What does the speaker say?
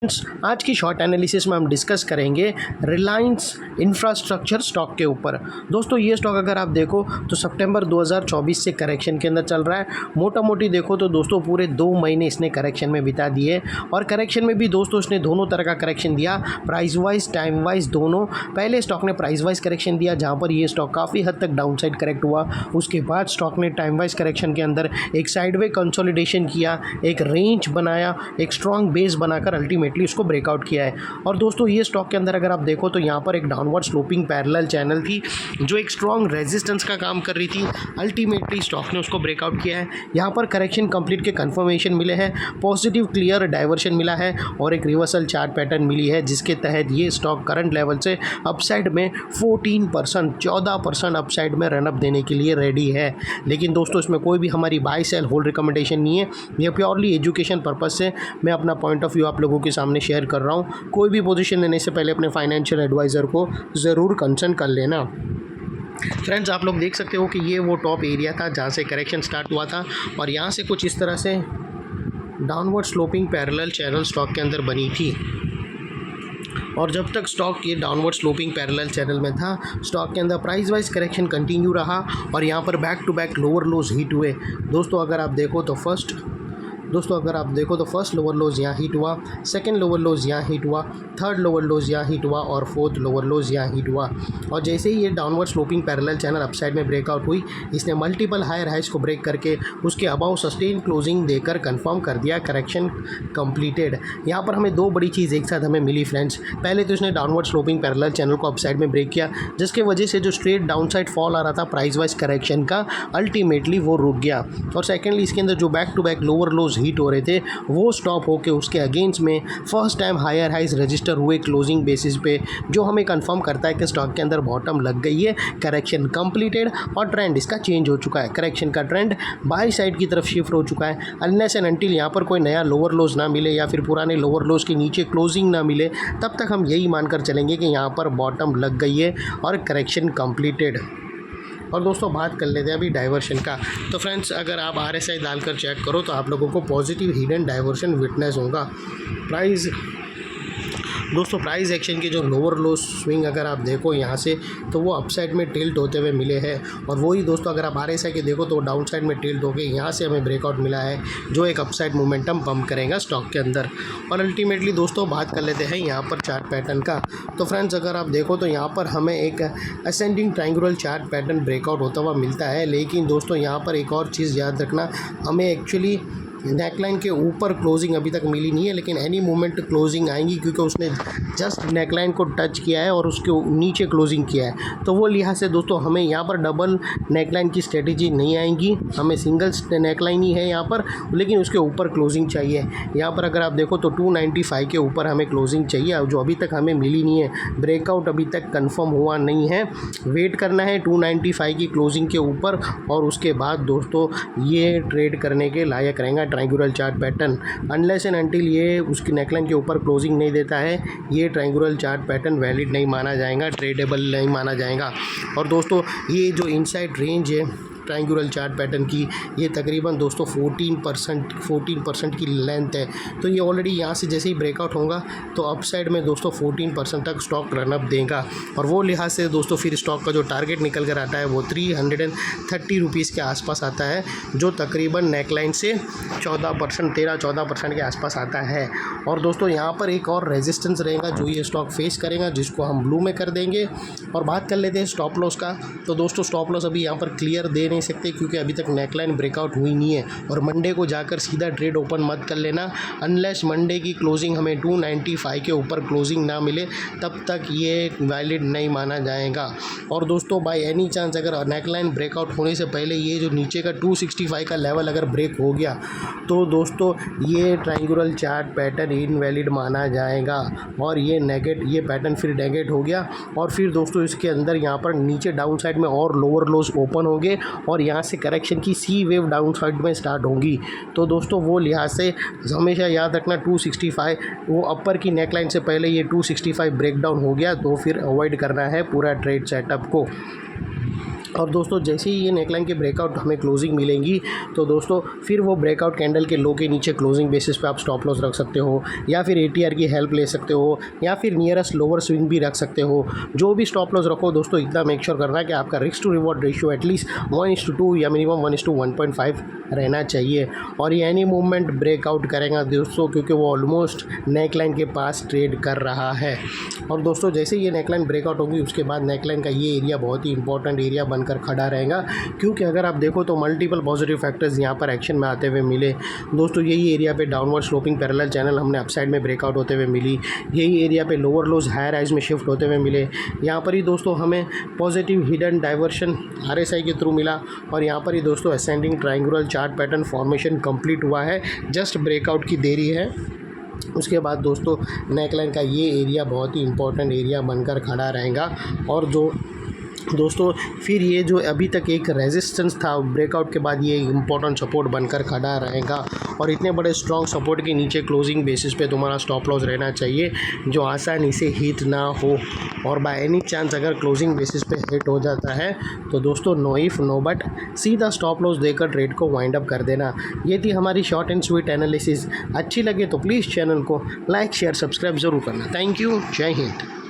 आज की short analysis में हम डिस्कस करेंगे रिलायंस इंफ्रास्ट्रक्चर स्टॉक के ऊपर। दोस्तों ये स्टॉक अगर आप देखो तो सितंबर 2024 से करेक्शन के अंदर चल रहा है। मोटा मोटी देखो तो दोस्तों पूरे 2 महीने इसने करेक्शन में बिता दिए और करेक्शन में भी दोस्तों इसने दोनों तरह का करेक्शन दिया, प्राइस वाइज टाइम वाइज दोनों। पहले स्टॉक ने प्राइस वाइज करेक्शन दिया जहाँ पर ये स्टॉक काफ़ी हद तक डाउन साइड करेक्ट हुआ। उसके बाद स्टॉक ने टाइम वाइज करेक्शन के अंदर एक साइडवे कंसोलिडेशन किया, एक रेंज बनाया, एक स्ट्रॉन्ग बेस बनाकर अल्टीमेटली उसको ब्रेकआउट किया है। और दोस्तों ये स्टॉक के अंदर अगर आप देखो तो यहाँ पर एक डाउनवर्ड स्लोपिंग पैरेलल चैनल थी जो एक स्ट्रॉन्ग रेजिस्टेंस का काम कर रही थी। अल्टीमेटली स्टॉक ने उसको ब्रेकआउट किया है। यहाँ पर करेक्शन कंप्लीट के कंफर्मेशन मिले हैं, पॉजिटिव क्लियर डाइवर्शन मिला है और एक रिवर्सल चार्ट पैटर्न मिली है जिसके तहत ये स्टॉक करंट लेवल से अपसाइड में 14% अपसाइड में रनअप देने के लिए रेडी है। लेकिन दोस्तों इसमें कोई भी हमारी बाय सेल होल्ड रिकमेंडेशन नहीं है, यह प्योरली एजुकेशन पर्पज से मैं अपना पॉइंट ऑफ व्यू आप लोगों के सामने शेयर कर रहा हूँ। कोई भी पोजीशन लेने से पहले अपने फाइनेंशियल एडवाइज़र को ज़रूर कंसल्ट कर लेना। फ्रेंड्स आप लोग देख सकते हो कि ये वो टॉप एरिया था जहाँ से करेक्शन स्टार्ट हुआ था और यहाँ से कुछ इस तरह से downward sloping parallel channel stock के अंदर बनी थी। और जब तक स्टॉक ये डाउनवर्ड स्लोपिंग पैरेलल चैनल में था, स्टॉक के अंदर प्राइस वाइज करेक्शन कंटिन्यू रहा और यहाँ पर back to back lower lows hit हुए। दोस्तों अगर आप देखो तो फर्स्ट लोअर लोज यहाँ हिट हुआ, सेकंड लोअर लोज यहाँ हिट हुआ, थर्ड लोअर लोज यहाँ हिट हुआ और फोर्थ लोअर लोज यहाँ हिट हुआ। और जैसे ही ये downward sloping parallel channel upside में ब्रेकआउट हुई, इसने मल्टीपल हायर हाइज को ब्रेक करके उसके अबाउ सस्टेन क्लोजिंग देकर कंफर्म कर दिया करेक्शन कंप्लीटेड। यहाँ पर हमें दो बड़ी चीज़ एक साथ हमें मिली फ्रेंड्स। पहले तो इसने डाउनवर्ड स्लोपिंग पैरेलल चैनल को अपसाइड में ब्रेक किया जिसके वजह से जो स्ट्रेट डाउन साइड फॉल आ रहा था प्राइस वाइज करेक्शन का, अल्टीमेटली वो रुक गया। और सेकेंडली इसके अंदर जो back to back lower lows hit हो रहे थे वो स्टॉप होके उसके अगेंस्ट में first time higher highs register हुए क्लोजिंग बेसिस पे, जो हमें कंफर्म करता है कि स्टॉक के अंदर बॉटम लग गई है, करेक्शन कंप्लीटेड और ट्रेंड इसका चेंज हो चुका है। करेक्शन का ट्रेंड बाय साइड की तरफ शिफ्ट हो चुका है। अनलेस एंड अनटिल यहाँ पर कोई नया लोअर लोज ना मिले या फिर पुराने लोअर लोज के नीचे क्लोजिंग ना मिले, तब तक हम यही मानकर चलेंगे कि यहाँ पर बॉटम लग गई है और करेक्शन कंप्लीटेड। और दोस्तों बात कर लेते हैं अभी डाइवर्शन का। तो फ्रेंड्स अगर आप RSI डालकर चेक करो तो आप लोगों को पॉजिटिव हिडन डाइवर्शन विटनेस होगा। प्राइस एक्शन के जो लोअर लो स्विंग अगर आप देखो यहाँ से तो वो अपसाइड में टिल्ट होते हुए मिले हैं और वही दोस्तों अगर आप RSI के देखो तो डाउन साइड में टिल्ट होकर यहाँ से हमें ब्रेकआउट मिला है जो एक अपसाइड मोमेंटम पंप करेगा स्टॉक के अंदर। और अल्टीमेटली दोस्तों बात कर लेते हैं यहाँ पर चार्ट पैटर्न का। तो फ्रेंड्स अगर आप देखो तो यहाँ पर हमें एक ascending triangular chart pattern breakout होता हुआ मिलता है। लेकिन दोस्तों यहाँ पर एक और चीज़ याद रखना, हमें एक्चुअली नेकलाइन के ऊपर क्लोजिंग अभी तक मिली नहीं है, लेकिन एनी मोमेंट क्लोजिंग आएंगी क्योंकि उसने जस्ट नेकलाइन को टच किया है और उसके नीचे क्लोजिंग किया है। तो वो लिहाज से दोस्तों हमें यहाँ पर डबल नेकलाइन की स्ट्रेटेजी नहीं आएंगी, हमें सिंगल नेकलाइन ही है यहाँ पर, लेकिन उसके ऊपर क्लोजिंग चाहिए। यहाँ पर अगर आप देखो तो 295 के ऊपर हमें क्लोजिंग चाहिए जो अभी तक हमें मिली नहीं है। ब्रेकआउट अभी तक कन्फर्म हुआ नहीं है, वेट करना है 295 की क्लोजिंग के ऊपर और उसके बाद दोस्तों ये ट्रेड करने के लायक रहेगा triangular chart pattern. Unless and until ये उसकी नेकलाइन के ऊपर क्लोजिंग नहीं देता है, ये ट्रायंगुलर चार्ट पैटर्न वैलिड नहीं माना जाएगा, ट्रेडेबल नहीं माना जाएगा। और दोस्तों ये जो इनसाइड रेंज है ट्रायंगुलर चार्ट पैटर्न की, ये तकरीबन दोस्तों 14% की लेंथ है। तो ये ऑलरेडी यहाँ से जैसे ही ब्रेकआउट होगा तो अपसाइड में दोस्तों 14% तक स्टॉक रनअप देगा और वो लिहाज से दोस्तों फिर स्टॉक का जो टारगेट निकल कर आता है वो 330 रुपीज़ के आसपास आता है, जो तकरीबन नेकलाइन से 13-14% के आसपास आता है। और दोस्तों यहाँ पर एक और रेजिस्टेंस रहेगा जो ये स्टॉक फेस करेगा, जिसको हम ब्लू में कर देंगे। और बात कर लेते हैं स्टॉप लॉस का। तो दोस्तों स्टॉप लॉस अभी यहाँ पर क्लियर दे नहीं सकते क्योंकि अभी तक नेकलाइन ब्रेकआउट हुई नहीं है और मंडे को जाकर सीधा ट्रेड ओपन मत कर लेना। अनलेस मंडे की क्लोजिंग हमें 295 के ऊपर क्लोजिंग ना मिले तब तक ये वैलिड नहीं माना जाएगा। और दोस्तों बाय एनी चांस अगर नेकलाइन ब्रेकआउट होने से पहले ये जो नीचे का 265 का लेवल अगर ब्रेक हो गया तो दोस्तों ये ट्रायंगुलर चार्ट पैटर्न इनवैलिड माना जाएगा और ये पैटर्न फिर नेगेट हो गया। और फिर दोस्तों इसके अंदर यहाँ पर नीचे डाउन साइड में और लोअर लोज ओपन होंगे और यहाँ से करेक्शन की सी वेव डाउन साइड में स्टार्ट होंगी। तो दोस्तों वो लिहाज से हमेशा याद रखना 265 वो अपर की नेकलाइन से पहले ये 265 ब्रेक डाउन हो गया तो फिर अवॉइड करना है पूरा ट्रेड सेटअप को। और दोस्तों जैसे ही ये नेकलाइन के ब्रेकआउट हमें क्लोजिंग मिलेंगी तो दोस्तों फिर वो ब्रेकआउट कैंडल के लो के नीचे क्लोजिंग बेसिस पे आप स्टॉप लॉस रख सकते हो, या फिर एटीआर की हेल्प ले सकते हो, या फिर नियरेस्ट लोअर स्विंग भी रख सकते हो। जो भी स्टॉप लॉस रखो दोस्तों, इतना मेक श्योर करना है कि आपका risk to reward ratio at least 1:2 या मिनिमम 1:1.5 रहना चाहिए। और ये एनी मूवमेंट ब्रेकआउट करेगा दोस्तों, क्योंकि वो ऑलमोस्ट नेकलाइन के पास ट्रेड कर रहा है। और दोस्तों जैसे ये नेकलाइन ब्रेकआउट होगी उसके बाद नेकलाइन का ये एरिया बहुत ही इंपॉर्टेंट एरिया बनकर खड़ा रहेगा, क्योंकि अगर आप देखो तो मल्टीपल पॉजिटिव फैक्टर्स यहाँ पर एक्शन में आते हुए मिले। दोस्तों यही एरिया पे डाउनवर्ड स्लोपिंग पैरेलल चैनल हमने अपसाइड में ब्रेकआउट होते हुए मिली, यही एरिया पे लोअर लोज हायर हाइज में शिफ्ट होते हुए मिले। यहाँ पर ही दोस्तों हमें पॉजिटिव हिडन डाइवर्शन RSI के थ्रू मिला, और यहाँ पर ही दोस्तों ascending triangular chart pattern formation complete हुआ है, जस्ट ब्रेकआउट की देरी है। उसके बाद दोस्तों नेकलाइन का ये एरिया बहुत ही इंपॉर्टेंट एरिया बनकर खड़ा रहेगा। और जो दोस्तों फिर ये जो अभी तक एक रेजिस्टेंस था, ब्रेकआउट के बाद ये इंपॉर्टेंट सपोर्ट बनकर खड़ा रहेगा। और इतने बड़े स्ट्रॉन्ग सपोर्ट के नीचे क्लोजिंग बेसिस पे तुम्हारा स्टॉप लॉस रहना चाहिए, जो आसानी से हिट ना हो। और बाय एनी चांस अगर क्लोजिंग बेसिस पे हिट हो जाता है तो दोस्तों नो इफ नो बट सीधा स्टॉप लॉस देकर ट्रेड को वाइंड अप कर देना। ये थी हमारी शॉर्ट एंड स्वीट एनालिसिस। अच्छी लगे तो प्लीज़ चैनल को लाइक शेयर सब्सक्राइब ज़रूर करना। Thank you. जय हिंद।